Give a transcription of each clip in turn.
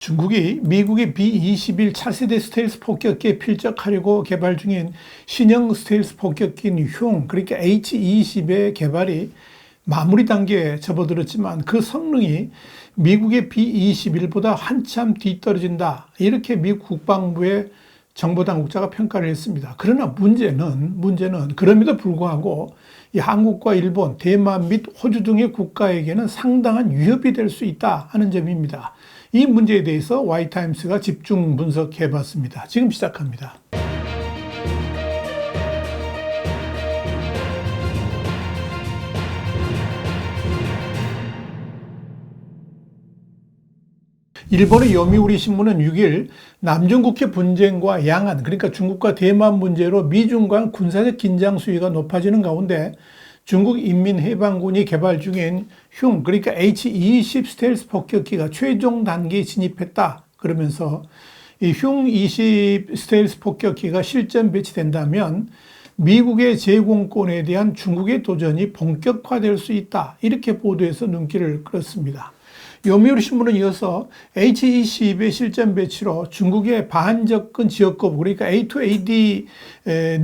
중국이 미국의 B-21 차세대 스텔스 폭격기에 필적하려고 개발 중인 신형 스텔스 폭격기인 흉, 그러니까 H-20의 개발이 마무리 단계에 접어들었지만 그 성능이 미국의 B-21보다 한참 뒤떨어진다. 이렇게 미국 국방부의 정보당국자가 평가를 했습니다. 그러나 문제는 그럼에도 불구하고 이 한국과 일본, 대만 및 호주 등의 국가에게는 상당한 위협이 될 수 있다 하는 점입니다. 이 문제에 대해서 Y타임스가 집중 분석해 봤습니다. 지금 시작합니다. 일본의 요미우리 신문은 6일 남중국해 분쟁과 양안, 그러니까 중국과 대만 문제로 미중 간 군사적 긴장 수위가 높아지는 가운데 중국 인민해방군이 개발 중인 흉, 그러니까 H-20 스텔스 폭격기가 최종 단계에 진입했다. 그러면서 이 흉 20 스텔스 폭격기가 실전 배치된다면 미국의 제공권에 대한 중국의 도전이 본격화될 수 있다. 이렇게 보도해서 눈길을 끌었습니다. 요미우리 신문은 이어서 H-20의 실전 배치로 중국의 반접근 지역거부, 그러니까 A2AD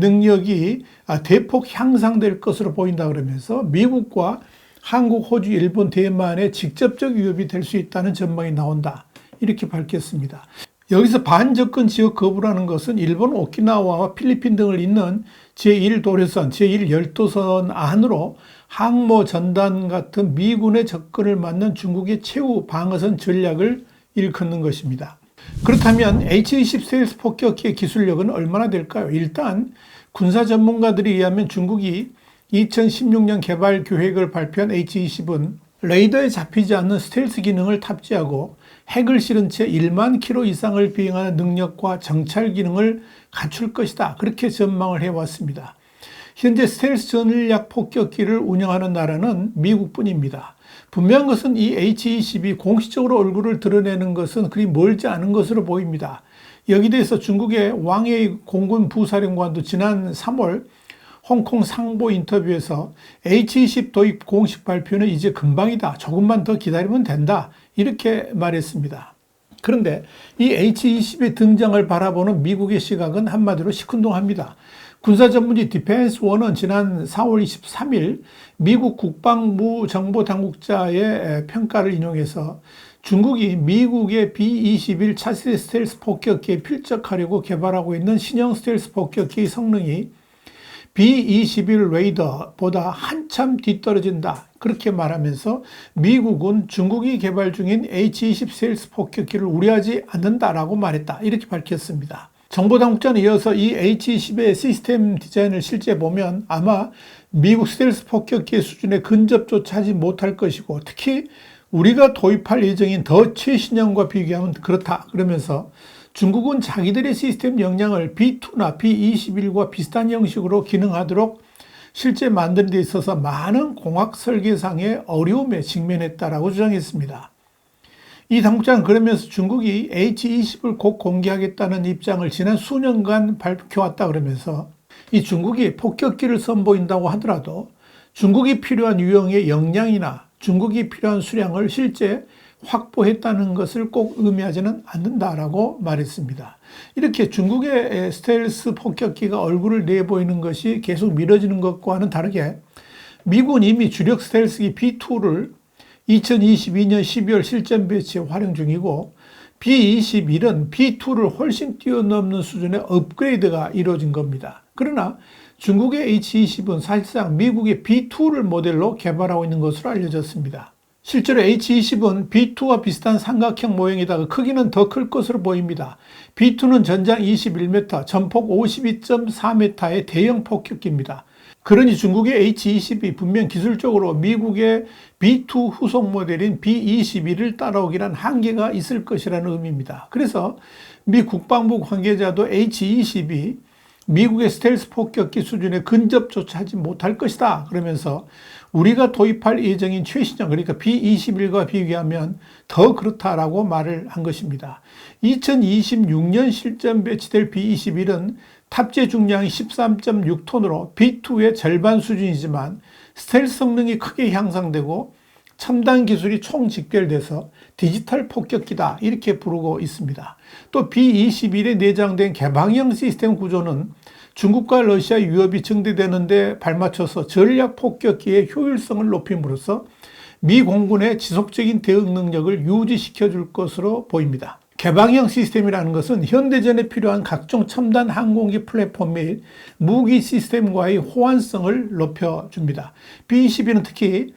능력이 대폭 향상될 것으로 보인다 그러면서 미국과 한국, 호주, 일본, 대만의 직접적 위협이 될 수 있다는 전망이 나온다. 이렇게 밝혔습니다. 여기서 반접근 지역 거부라는 것은 일본 오키나와와 필리핀 등을 잇는 제1도래선, 제1열도선 안으로 항모 전단 같은 미군의 접근을 막는 중국의 최후 방어선 전략을 일컫는 것입니다. 그렇다면 H-20 스텔스 폭격기의 기술력은 얼마나 될까요? 일단 군사 전문가들에 의하면 중국이 2016년 개발 계획을 발표한 H-20은 레이더에 잡히지 않는 스텔스 기능을 탑재하고 핵을 실은 채 1만 킬로 이상을 비행하는 능력과 정찰 기능을 갖출 것이다. 그렇게 전망을 해왔습니다. 현재 스텔스 전략 폭격기를 운영하는 나라는 미국뿐입니다. 분명한 것은 이 H-20이 공식적으로 얼굴을 드러내는 것은 그리 멀지 않은 것으로 보입니다. 여기에 대해서 중국의 왕웨이 공군 부사령관도 지난 3월 홍콩 상보 인터뷰에서 H-20 도입 공식 발표는 이제 금방이다. 조금만 더 기다리면 된다. 이렇게 말했습니다. 그런데 이 H-20의 등장을 바라보는 미국의 시각은 한마디로 시큰둥합니다. 군사전문지 디펜스원은 지난 4월 23일 미국 국방부 정보당국자의 평가를 인용해서 중국이 미국의 B-21 차세대 스텔스 폭격기에 필적하려고 개발하고 있는 신형 스텔스 폭격기의 성능이 B-21 레이더보다 한참 뒤떨어진다. 그렇게 말하면서 미국은 중국이 개발 중인 H-20 스텔스 폭격기를 우려하지 않는다라고 말했다. 이렇게 밝혔습니다. 정보당국자는 이어서 이 H-20의 시스템 디자인을 실제 보면 아마 미국 스텔스 폭격기의 수준에 근접조차 하지 못할 것이고 특히 우리가 도입할 예정인 더 최신형과 비교하면 그렇다. 그러면서 중국은 자기들의 시스템 역량을 B2나 B-21과 비슷한 형식으로 기능하도록 실제 만드는 데 있어서 많은 공학 설계상의 어려움에 직면했다라고 주장했습니다. 이 당국자는 그러면서 중국이 H-20을 곧 공개하겠다는 입장을 지난 수년간 밝혀왔다 그러면서 이 중국이 폭격기를 선보인다고 하더라도 중국이 필요한 유형의 역량이나 중국이 필요한 수량을 실제 확보했다는 것을 꼭 의미하지는 않는다라고 말했습니다. 이렇게 중국의 스텔스 폭격기가 얼굴을 내보이는 것이 계속 미뤄지는 것과는 다르게 미국은 이미 주력 스텔스기 B2를 2022년 12월 실전 배치에 활용 중이고 B-21은 B2를 훨씬 뛰어넘는 수준의 업그레이드가 이루어진 겁니다. 그러나 중국의 H-20은 사실상 미국의 B2를 모델로 개발하고 있는 것으로 알려졌습니다. 실제로 H-20은 B2와 비슷한 삼각형 모형이다가 크기는 더 클 것으로 보입니다. B2는 전장 21m, 전폭 52.4m의 대형 폭격기입니다. 그러니 중국의 H-20이 분명 기술적으로 미국의 B2 후속 모델인 B-21을 따라오기란 한계가 있을 것이라는 의미입니다. 그래서 미 국방부 관계자도 H-20이 미국의 스텔스 폭격기 수준에 근접조차 하지 못할 것이다. 그러면서 우리가 도입할 예정인 최신형, 그러니까 B-21과 비교하면 더 그렇다라고 말을 한 것입니다. 2026년 실전 배치될 B-21은 탑재 중량이 13.6톤으로 B2의 절반 수준이지만 스텔스 성능이 크게 향상되고 첨단 기술이 총집결돼서 디지털 폭격기다 이렇게 부르고 있습니다. 또 B-21에 내장된 개방형 시스템 구조는 중국과 러시아 위협이 증대되는 데 발맞춰서 전략 폭격기의 효율성을 높임으로써 미 공군의 지속적인 대응 능력을 유지시켜 줄 것으로 보입니다. 개방형 시스템이라는 것은 현대전에 필요한 각종 첨단 항공기 플랫폼 및 무기 시스템과의 호환성을 높여줍니다. B-22는 특히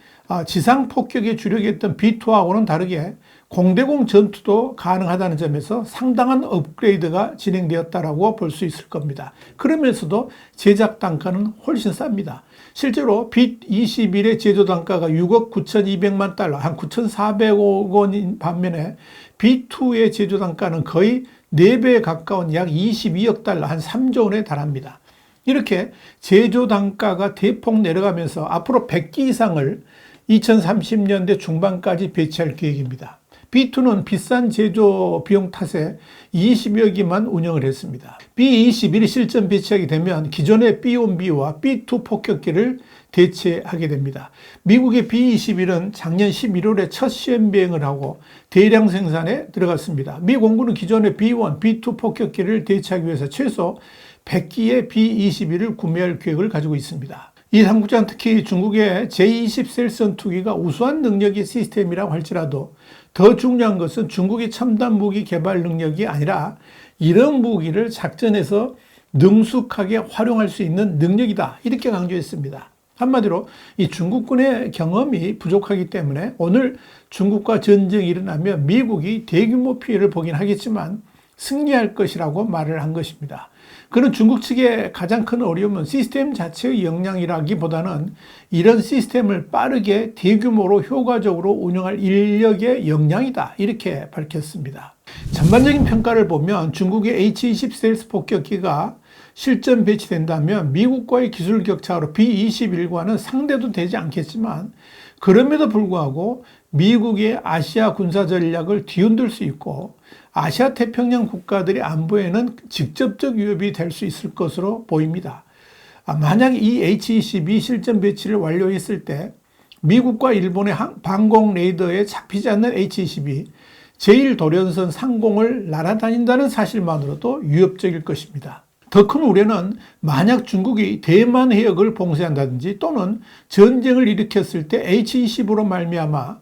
지상 폭격에 주력했던 B-2하고는 다르게 공대공 전투도 가능하다는 점에서 상당한 업그레이드가 진행되었다고 볼 수 있을 겁니다. 그러면서도 제작 단가는 훨씬 쌉니다. 실제로 B-21의 제조 단가가 6억 9,200만 달러, 한 9,400억 원인 반면에 B-2의 제조 단가는 거의 4배에 가까운 약 22억 달러, 한 3조 원에 달합니다. 이렇게 제조 단가가 대폭 내려가면서 앞으로 100기 이상을 2030년대 중반까지 배치할 계획입니다. B2는 비싼 제조 비용 탓에 20여 기만 운영을 했습니다. B-21이 실전 배치하게 되면 기존의 B-1B와 B-2 폭격기를 대체하게 됩니다. 미국의 B-21은 작년 11월에 첫 시험 비행을 하고 대량 생산에 들어갔습니다. 미 공군은 기존의 B-1, B-2 폭격기를 대체하기 위해서 최소 100기의 B-21을 구매할 계획을 가지고 있습니다. 이 삼국지는 특히 중국의 J-20 셀선 투기가 우수한 능력의 시스템이라고 할지라도 더 중요한 것은 중국의 첨단 무기 개발 능력이 아니라 이런 무기를 작전에서 능숙하게 활용할 수 있는 능력이다. 이렇게 강조했습니다. 한마디로 이 중국군의 경험이 부족하기 때문에 오늘 중국과 전쟁이 일어나면 미국이 대규모 피해를 보긴 하겠지만 승리할 것이라고 말을 한 것입니다. 그런 중국 측의 가장 큰 어려움은 시스템 자체의 역량이라기보다는 이런 시스템을 빠르게 대규모로 효과적으로 운영할 인력의 역량이다. 이렇게 밝혔습니다. 전반적인 평가를 보면 중국의 H-20 스텔스 폭격기가 실전 배치된다면 미국과의 기술 격차로 B-21과는 상대도 되지 않겠지만 그럼에도 불구하고 미국의 아시아 군사 전략을 뒤흔들 수 있고 아시아 태평양 국가들의 안보에는 직접적 위협이 될 수 있을 것으로 보입니다. 만약 이 H-22 실전 배치를 완료했을 때 미국과 일본의 방공 레이더에 잡히지 않는 H-22, 제1도련선 상공을 날아다닌다는 사실만으로도 위협적일 것입니다. 더 큰 우려는 만약 중국이 대만 해역을 봉쇄한다든지 또는 전쟁을 일으켰을 때 H-20으로 말미암아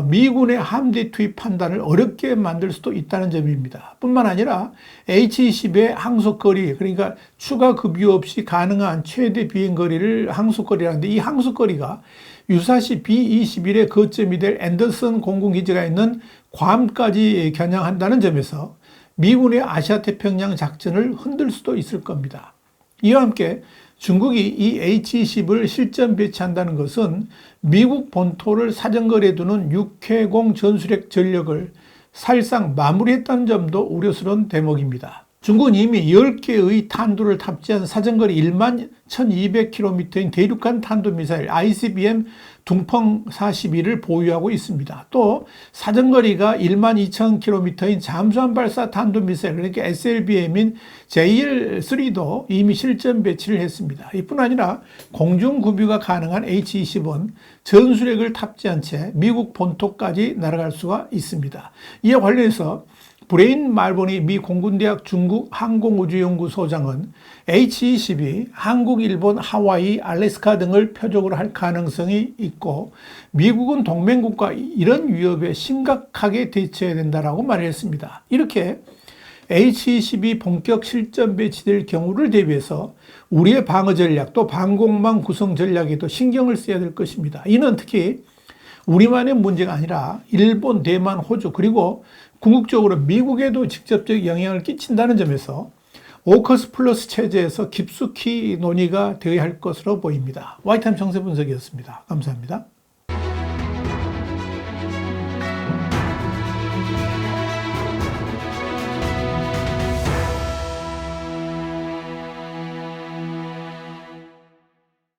미군의 함대 투입 판단을 어렵게 만들 수도 있다는 점입니다. 뿐만 아니라 H-20의 항속거리, 그러니까 추가 급유 없이 가능한 최대 비행거리를 항속거리라는데 이 항속거리가 유사시 B-21의 거점이 될 앤더슨 공군기지가 있는 괌까지 겨냥한다는 점에서 미군의 아시아 태평양 작전을 흔들 수도 있을 겁니다. 이와 함께 중국이 이 H-20을 실전 배치한다는 것은 미국 본토를 사정거리에 두는 육해공 전술핵 전력을 사실상 마무리했다는 점도 우려스러운 대목입니다. 중국은 이미 10개의 탄두를 탑재한 사정거리 1만 1200km인 대륙간 탄도미사일 ICBM 둥펑 41을 보유하고 있습니다. 또 사정거리가 1만 2000km인 잠수함 발사 탄도미사일 그러니까 SLBM인 JL3도 이미 실전 배치를 했습니다. 이뿐 아니라 공중급유가 가능한 H-20은 전술핵을 탑재한 채 미국 본토까지 날아갈 수가 있습니다. 이와 관련해서 브레인 말보니 미 공군대학 중국 항공우주연구소장은 H-20이 한국, 일본, 하와이, 알래스카 등을 표적으로 할 가능성이 있고 미국은 동맹국과 이런 위협에 심각하게 대처해야 된다고 말했습니다. 이렇게 H-20이 본격 실전 배치될 경우를 대비해서 우리의 방어 전략 또 방공망 구성 전략에도 신경을 써야 될 것입니다. 이는 특히 우리만의 문제가 아니라 일본, 대만, 호주 그리고 궁극적으로 미국에도 직접적 영향을 끼친다는 점에서 오커스 플러스 체제에서 깊숙이 논의가 되어야 할 것으로 보입니다. 와이타임 정세 분석이었습니다. 감사합니다.